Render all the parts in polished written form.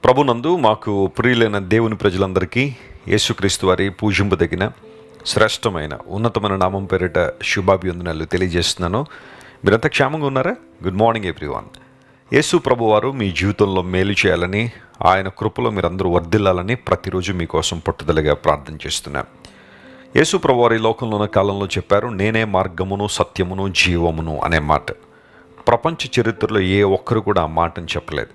ప్రభునందు మాకు ప్రియులైన దేవుని ప్రజలందరికీ యేసుక్రీస్తు వారి పూజింపదగిన శ్రేష్టమైన ఉన్నతమైన నామం పేరిట శుభాభివందనాలు తెలియజేస్తున్నాను. మీరంతా క్షేమంగా ఉన్నారా? Good morning everyone. యేసు ప్రభు వారు మీ జీవితంలో మేలు చేయాలని, ఆయన కృపలో మీరందరూ వర్ధిల్లాలని ప్రతిరోజు మీకోసం పట్టుదలగా ప్రార్థన చేస్తున్నాను. యేసు ప్రభు వారి లోకంలో ఉన్న కాలంలో చెప్పారు, నేనే మార్గమును సత్యమును జీవమును అనే మాట. ప్రపంచ చరిత్రలో ఏ ఒక్కరు కూడా ఆ మాటను చెప్పలేదు.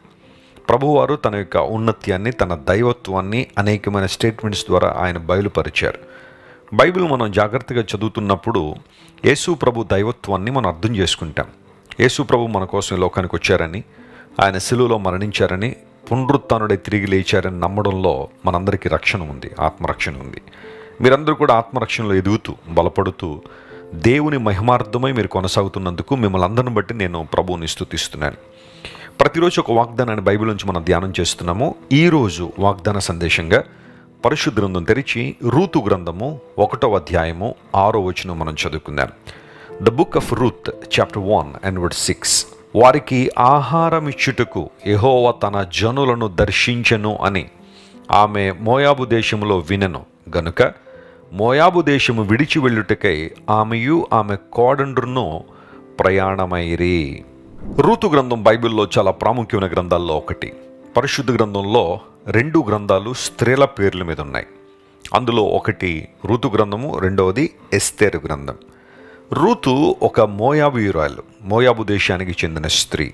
ప్రభువారు తన యొక్క ఉన్నత్యాన్ని, తన దైవత్వాన్ని అనేకమైన స్టేట్మెంట్స్ ద్వారా ఆయన బయలుపరిచారు. బైబిల్ మనం జాగ్రత్తగా చదువుతున్నప్పుడు యేసు ప్రభు దైవత్వాన్ని మనం అర్థం చేసుకుంటాం. యేసు ప్రభు మన కోసం ఈ లోకానికి వచ్చారని, ఆయన శిలువలో మరణించారని, పునరుత్థానుడై తిరిగి లేచారని నమ్మడంలో మనందరికీ రక్షణ ఉంది, ఆత్మరక్షణ ఉంది. మీరందరూ కూడా ఆత్మరక్షణలో ఎదుగుతూ బలపడుతూ దేవుని మహిమార్థమై మీరు కొనసాగుతున్నందుకు మిమ్మల్ని అందరిని బట్టి నేను ప్రభువుని స్తుతిస్తున్నాను. ప్రతిరోజు ఒక వాగ్దానాన్ని బైబిల్ నుంచి మనం ధ్యానం చేస్తున్నాము. ఈరోజు వాగ్దాన సందేశంగా పరిశుద్ధ గ్రంథం తెరిచి రూతు గ్రంథము 1వ అధ్యాయము 6వ వచనం మనం చదువుకుందాం. The book of Ruth chapter 1 and verse 6. వారికి ఆహారం ఇచ్చుటకు యెహోవా తన జనులను దర్శించెను అని ఆమె మోయాబు దేశములో వినెను గనుక మోయాబు దేశము విడిచి వెళ్ళుటకై ఆమెయు ఆమె కోడండ్రును ప్రయాణమైరి. రూతు గ్రంథం బైబిల్లో చాలా ప్రాముఖ్యమైన గ్రంథాల్లో ఒకటి. పరిశుద్ధ గ్రంథంలో 2 గ్రంథాలు స్త్రీల పేర్ల మీద ఉన్నాయి. అందులో ఒకటి రూతు గ్రంథము, రెండవది ఎస్తేరు గ్రంథం. రూతు ఒక మోయాబీయురాలు, మోయాబు దేశానికి చెందిన స్త్రీ.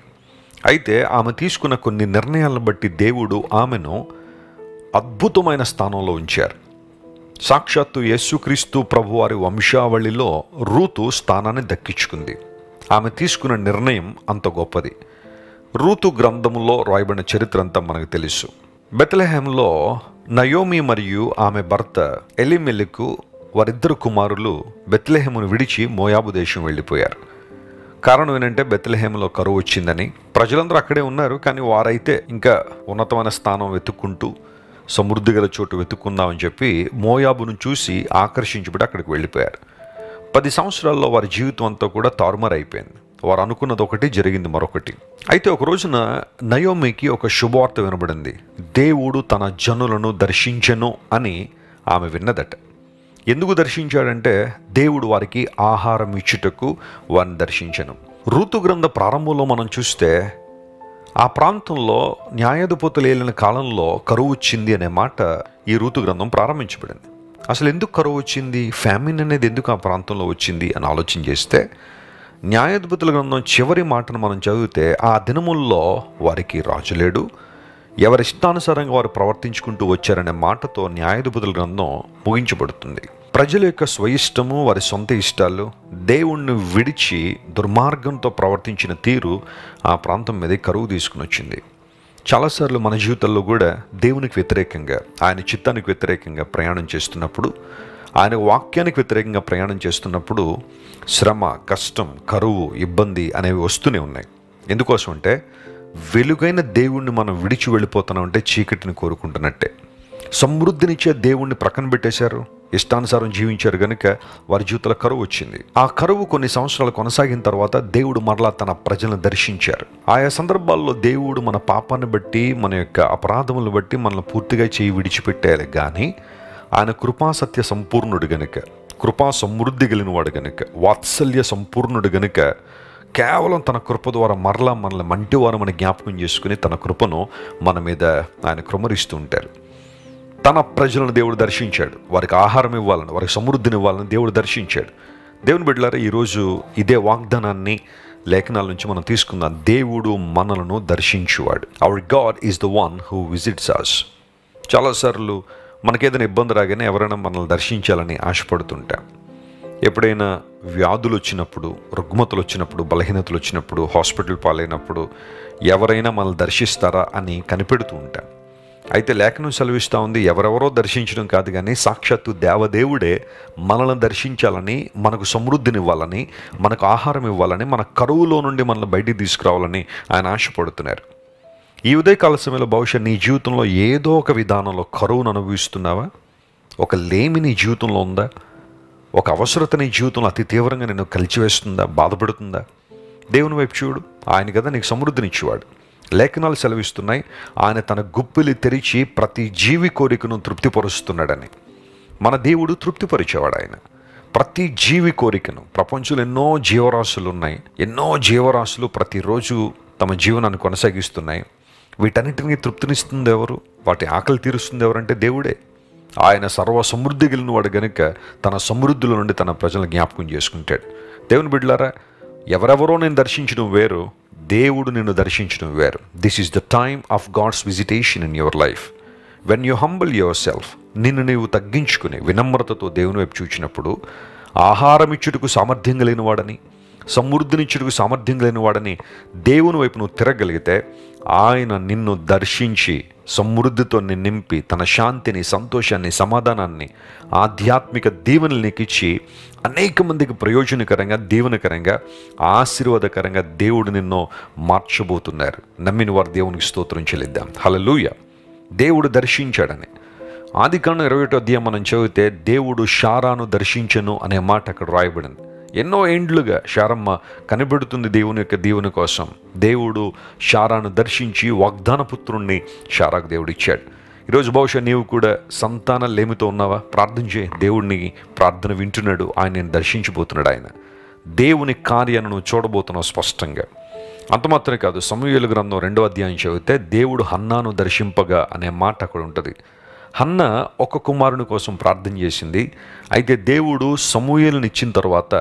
అయితే ఆమె తీసుకున్న కొన్ని నిర్ణయాలను బట్టి దేవుడు ఆమెను అద్భుతమైన స్థానంలో ఉంచారు. సాక్షాత్తు యేసుక్రీస్తు ప్రభువారి వంశావళిలో రూతు స్థానాన్ని దక్కించుకుంది. ఆమె తీసుకున్న నిర్ణయం అంత గొప్పది. రూతు గ్రంథములో రాయబడిన చరిత్ర అంతా మనకు తెలుసు. బెత్లెహేంలో నయోమి మరియు ఆమె భర్త ఎలీమెలెకు వారిద్దరు కుమారులు బెత్లెహేమును విడిచి మోయాబు దేశం వెళ్ళిపోయారు. కారణం ఏంటంటే బెత్లెహేములో కరువు వచ్చిందని. ప్రజలందరూ అక్కడే ఉన్నారు, కానీ వారైతే ఇంకా ఉన్నతమైన స్థానం వెతుక్కుంటూ సమృద్ధి గల చోటు వెతుక్కుందామని చెప్పి మోయాబును చూసి ఆకర్షించబడి అక్కడికి వెళ్ళిపోయారు. 10 సంవత్సరాల్లో వారి జీవితం అంతా కూడా తారుమారైపోయింది. వారు అనుకున్నది ఒకటి, జరిగింది మరొకటి. అయితే ఒక రోజున నయోమికి ఒక శుభవార్త వినబడింది. దేవుడు తన జనులను దర్శించెను అని ఆమె విన్నదట. ఎందుకు దర్శించాడంటే దేవుడు వారికి ఆహారం ఇచ్చుటకు వారిని దర్శించెను. రూతు గ్రంథ ప్రారంభంలో మనం చూస్తే ఆ ప్రాంతంలో న్యాయాధిపతులు ఏలిన కాలంలో కరువు వచ్చింది అనే మాట ఈ రూతు గ్రంథం ప్రారంభించబడింది. అసలు ఎందుకు కరువు వచ్చింది, ఫ్యామిన్ అనేది ఎందుకు ఆ ప్రాంతంలో వచ్చింది అని ఆలోచన చేస్తే న్యాయాధిపతుల గ్రంథం చివరి మాటను మనం చదివితే ఆ దినముల్లో వారికి రాజు లేడు, ఎవరి ఇష్టానుసారంగా వారు ప్రవర్తించుకుంటూ వచ్చారనే మాటతో న్యాయాధిపతుల గ్రంథం ముగించబడుతుంది. ప్రజల యొక్క స్వయిష్టము, వారి సొంత ఇష్టాలు, దేవుణ్ణి విడిచి దుర్మార్గంతో ప్రవర్తించిన తీరు ఆ ప్రాంతం మీద కరువు తీసుకుని వచ్చింది. చాలాసార్లు మన జీవితాల్లో కూడా దేవునికి వ్యతిరేకంగా, ఆయన చిత్తానికి వ్యతిరేకంగా ప్రయాణం చేస్తున్నప్పుడు, ఆయన వాక్యానికి వ్యతిరేకంగా ప్రయాణం చేస్తున్నప్పుడు శ్రమ, కష్టం, కరువు, ఇబ్బంది అనేవి వస్తూనే ఉన్నాయి. ఎందుకోసం అంటే వెలుగైన దేవుణ్ణి మనం విడిచి వెళ్ళిపోతున్నామంటే చీకటిని కోరుకుంటున్నట్టే. సమృద్ధినిచ్చే దేవుణ్ణి ప్రక్కన పెట్టేశారు, ఇష్టానుసారం జీవించారు కనుక వారి జీవితంలో కరువు వచ్చింది. ఆ కరువు కొన్ని సంవత్సరాలు కొనసాగిన తర్వాత దేవుడు మరలా తన ప్రజలను దర్శించారు. ఆయా సందర్భాల్లో దేవుడు మన పాపాన్ని బట్టి, మన యొక్క అపరాధములను బట్టి మనల్ని పూర్తిగా చేయి విడిచిపెట్టాలి. కానీ ఆయన కృపాసత్య సంపూర్ణుడు గనుక, కృపా సమృద్ధి కలిగినవాడు గనుక, వాత్సల్య సంపూర్ణుడు గనుక కేవలం తన కృప ద్వారా మరలా మనల్ని మంటివారు మన జ్ఞాపకం చేసుకుని తన కృపను మన మీద ఆయన కృమరిస్తూ ఉంటారు. తన ప్రజలను దేవుడు దర్శించాడు. వారికి ఆహారం ఇవ్వాలని, వారికి సమృద్ధిని ఇవ్వాలని దేవుడు దర్శించాడు. దేవుని బిడ్డలారా, ఈరోజు ఇదే వాగ్దానాన్ని లేఖనాల నుంచి మనం తీసుకుందాం. దేవుడు మనలను దర్శించువాడు. Our God is the one who visits us. చాలాసార్లు మనకేదైనా ఇబ్బంది రాగానే ఎవరైనా మనల్ని దర్శించాలని ఆశపడుతుంటాం. ఎప్పుడైనా వ్యాధులు వచ్చినప్పుడు, రుగ్మతలు వచ్చినప్పుడు, బలహీనతలు వచ్చినప్పుడు, హాస్పిటల్ పాలైనప్పుడు ఎవరైనా మనల్ని దర్శిస్తారా అని కనిపెడుతూ ఉంటాం. అయితే లేఖనం సెలవిస్తూ ఉంది, ఎవరెవరో దర్శించడం కాదు కానీ సాక్షాత్తు దేవదేవుడే మనల్ని దర్శించాలని, మనకు సమృద్ధిని ఇవ్వాలని, మనకు ఆహారం ఇవ్వాలని, మన కరువులో నుండి మనల్ని బయటికి తీసుకురావాలని ఆయన ఆశపడుతున్నారు. ఈ ఉదయకాల సమయంలో బహుశా నీ జీవితంలో ఏదో ఒక విధానంలో కరువును అనుభవిస్తున్నావా? ఒక లేమి నీ జీవితంలో ఉందా? ఒక అవసరత నీ జీవితంలో అతి తీవ్రంగా నేను కలిచివేస్తుందా, బాధపడుతుందా? దేవుని వైపు చూడు. ఆయన కదా నీకు సమృద్ధినిచ్చేవాడు. లేఖనాలు సెలవిస్తున్నాయి, ఆయన తన గుప్పిలి తెరిచి ప్రతి జీవి కోరికను తృప్తిపరుస్తున్నాడని. మన దేవుడు తృప్తిపరిచేవాడు. ఆయన ప్రతి జీవి కోరికను, ప్రపంచంలో ఎన్నో జీవరాశులు ఉన్నాయి, ఎన్నో జీవరాశులు ప్రతిరోజు తమ జీవనాన్ని కొనసాగిస్తున్నాయి. వీటన్నిటినీ తృప్తినిస్తుంది ఎవరు? వాటి ఆకలి తీరుస్తుంది ఎవరంటే దేవుడే. ఆయన సర్వ సమృద్ధి కలిగిన వాడు గనుక తన సమృద్ధుల నుండి తన ప్రజలను జ్ఞాపకం చేసుకుంటాడు. దేవుని బిడ్డలారా, ఎవరెవరో నేను దర్శించడం వేరు, దేవుడు నిన్ను దర్శించడం వేరు. This is the time of God's visitation in your life. When you humble yourself, నిన్ను నీవు తగ్గించుకుని వినమ్రతతో దేవుని వైపు చూచినప్పుడు, ఆహారం ఇచ్చుటకు సామర్థ్యం కలిగిన వాడని, సమృద్ధినిచ్చుటకు సామర్థ్యం కలిగిన వాడని దేవుని వైపు నువ్వు తిరగలిగితే, ఆయన నిన్ను దర్శించి సమృద్ధితో నింపి తన శాంతిని, సంతోషాన్ని, సమాధానాన్ని, ఆధ్యాత్మిక దీవెనలు నీకు ఇచ్చి అనేక మందికి ప్రయోజనకరంగా, దీవెనకరంగా, ఆశీర్వాదకరంగా దేవుడు నిన్ను మార్చబోతున్నారు. నమ్మిన వారు దేవునికి స్తోత్రం చెల్లిద్దాం. హల్లెలూయా. దేవుడు దర్శించాడని ఆదికాండం 21వ అధ్యాయం మనం చదివితే, దేవుడు శారాను దర్శించెను అనే మాట అక్కడ రాయబడింది. ఎన్నో ఏండ్లుగా శారమ్మ కనిపెడుతుంది దేవుని యొక్క దీవెన కోసం. దేవుడు శారాను దర్శించి వాగ్దాన పుత్రుణ్ణి శారాకు దేవుడు ఇచ్చాడు. ఈరోజు బహుశా నీవు కూడా సంతాన లేమితో ఉన్నావా? ప్రార్థన చేయి. దేవుడిని ప్రార్థన వింటున్నాడు. ఆయన నేను దర్శించబోతున్నాడు. ఆయన దేవుని కార్యాలను నువ్వు చూడబోతున్నావు స్పష్టంగా. అంత మాత్రమే కాదు, సమూయేలు గ్రంథం 2వ అధ్యాయం చదివితే దేవుడు హన్నాను దర్శింపగా అనే మాట అక్కడ ఉంటుంది. హన్న ఒక కుమారుని కోసం ప్రార్థన చేసింది. అయితే దేవుడు సమూయేలుని ఇచ్చిన తర్వాత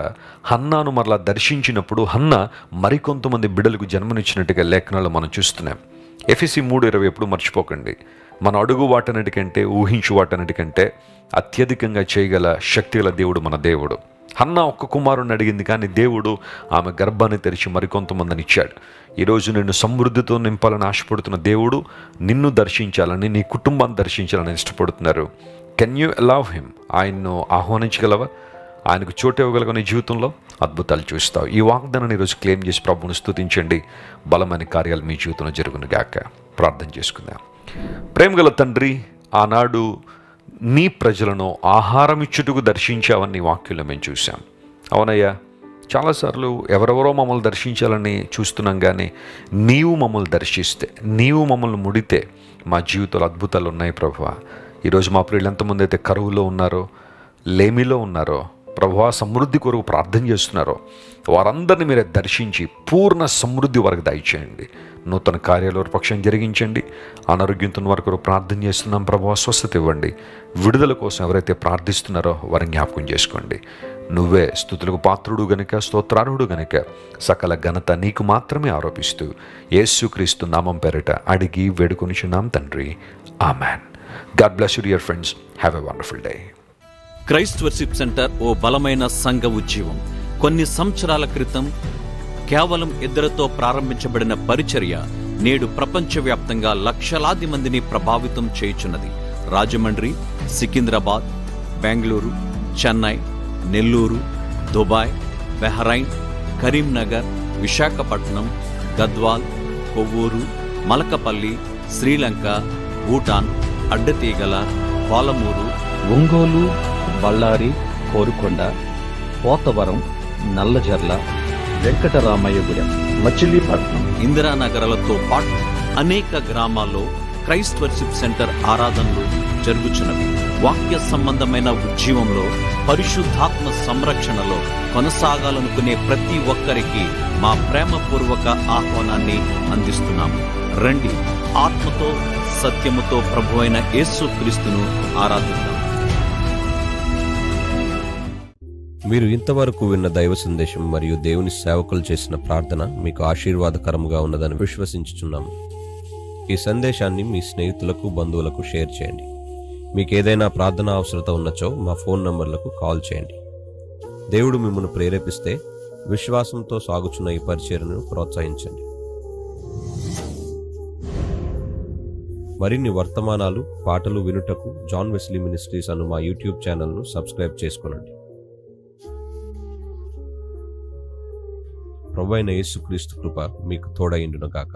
హన్నాను మరలా దర్శించినప్పుడు హన్న మరికొంతమంది బిడ్డలకు జన్మనిచ్చినట్టుగా లేఖనాలు మనం చూస్తున్నాం. ఎఫెసీ 3:20 ఎప్పుడు మర్చిపోకండి. మన అడుగు వాటన్నిటికంటే, ఊహించు వాటన్నిటికంటే అత్యధికంగా చేయగల శక్తిగల దేవుడు మన దేవుడు. హన్న ఒక్క కుమారుని అడిగింది, కానీ దేవుడు ఆమె గర్భాన్ని తెరిచి మరికొంతమందిని ఇచ్చాడు. ఈరోజు నిన్ను సమృద్ధితో నింపాలని ఆశపడుతున్న దేవుడు నిన్ను దర్శించాలని, నీ కుటుంబాన్ని దర్శించాలని ఇష్టపడుతున్నారు. Can you allow him? ఆయన్ను ఆహ్వానించగలవా? ఆయనకు చోటు ఇవ్వగలవా? నీ జీవితంలో అద్భుతాలు చూస్తావు. ఈ వాగ్దానాన్ని ఈరోజు క్లెయిమ్ చేసి ప్రభువును స్తుతించండి. బలమైన కార్యాలు మీ జీవితంలో జరుగును గాక. ప్రార్థన చేసుకుందాం. ప్రేమగల తండ్రి, ఆనాడు నీ ప్రజలను ఆహారం ఇచ్చుటకు దర్శించావని వాక్యంలో మేము చూసాం. అవునయ్యా, చాలాసార్లు ఎవరెవరో మమ్మల్ని దర్శించాలని చూస్తున్నాం, కానీ నీవు మమ్మల్ని దర్శిస్తే, నీవు మమ్మల్ని ముడితే మా జీవితంలో అద్భుతాలు ఉన్నాయి ప్రభువా. ఈరోజు మా ప్రియులు ఎంతమంది అయితే కరువులో ఉన్నారో, లేమిలో ఉన్నారో, ప్రభువా సమృద్ధి కొరకు ప్రార్థన చేస్తున్నారో వారందరినీ మీరే దర్శించి పూర్ణ సమృద్ధి వరకు దయచేయండి. నూతన కార్యాల పక్షం జరిగించండి. అనారోగ్యంతో వరకు ప్రార్థన చేస్తున్నాం ప్రభువా, స్వస్థత ఇవ్వండి. విడుదల కోసం ఎవరైతే ప్రార్థిస్తున్నారో వారిని జ్ఞాపకం చేసుకోండి. నువ్వే స్తుతులకు పాత్రుడు గనుక, స్తోత్రార్హుడు గనుక సకల ఘనత నీకు మాత్రమే ఆరోపిస్తూ యేసుక్రీస్తు నామం పేరిట అడిగి వేడుకొనిచున్నాం తండ్రి. Amen. God bless you dear friends. Have a wonderful day. Christ worship centre ఓ బలమైన సంఘ ఉజ్జీవం. కొన్ని సంవత్సరాల క్రితం కేవలం 2తో ప్రారంభించబడిన పరిచర్య నేడు ప్రపంచవ్యాప్తంగా లక్షలాది మందిని ప్రభావితం చేయుచున్నది. రాజమండ్రి, సికింద్రాబాద్, బెంగళూరు, చెన్నై, నెల్లూరు, దుబాయ్, బెహ్రైన్, కరీంనగర్, విశాఖపట్నం, గద్వాల్, కొవ్వూరు, మలకపల్లి, శ్రీలంక, భూటాన్, అడ్డతీగల, పాలమూరు, ఒంగోలు, బళ్ళారి, కోరుకొండ, పోతవరం, నల్లజర్ల, వెంకటరామయ్యగూడెం, మచిలీపట్నం, ఇందిరానగర్లతో పాటు అనేక గ్రామాల్లో క్రైస్ట్ వర్షిప్ సెంటర్ ఆరాధనలు జరుగుచున్నవి. వాక్య సంబంధమైన ఉజ్జీవంలో, పరిశుద్ధాత్మ సంరక్షణలో కొనసాగాలనుకునే ప్రతి ఒక్కరికి మా ప్రేమపూర్వక ఆహ్వానాన్ని అందిస్తున్నాము. రండి, ఆత్మతో సత్యముతో ప్రభువైన యేసుక్రీస్తును ఆరాధిద్దాం. మీరు ఇంతవరకు విన్న దైవ సందేశం మరియు దేవుని సేవకులు చేసిన ప్రార్థన మీకు ఆశీర్వాదకరముగా ఉన్నదని విశ్వసించుచున్నాము. ఈ సందేశాన్ని మీ స్నేహితులకు, బంధువులకు షేర్ చేయండి. మీకు ఏదైనా ప్రార్థన అవసరత ఉన్నచో మా ఫోన్ నంబర్లకు కాల్ చేయండి. దేవుడు మిమ్మల్ని ప్రేరేపిస్తే విశ్వాసంతో సాగుచున్న ఈ పరిచర్యను ప్రోత్సహించండి. మరిన్ని వర్తమానాలు, పాటలు వినుటకు జాన్ వెస్లీ మినిస్ట్రీస్ అను మా యూట్యూబ్ ఛానల్ను సబ్స్క్రైబ్ చేసుకోనండి. ప్రభువైన యేసుక్రీస్తు కృప మీకు తోడైండును గాక.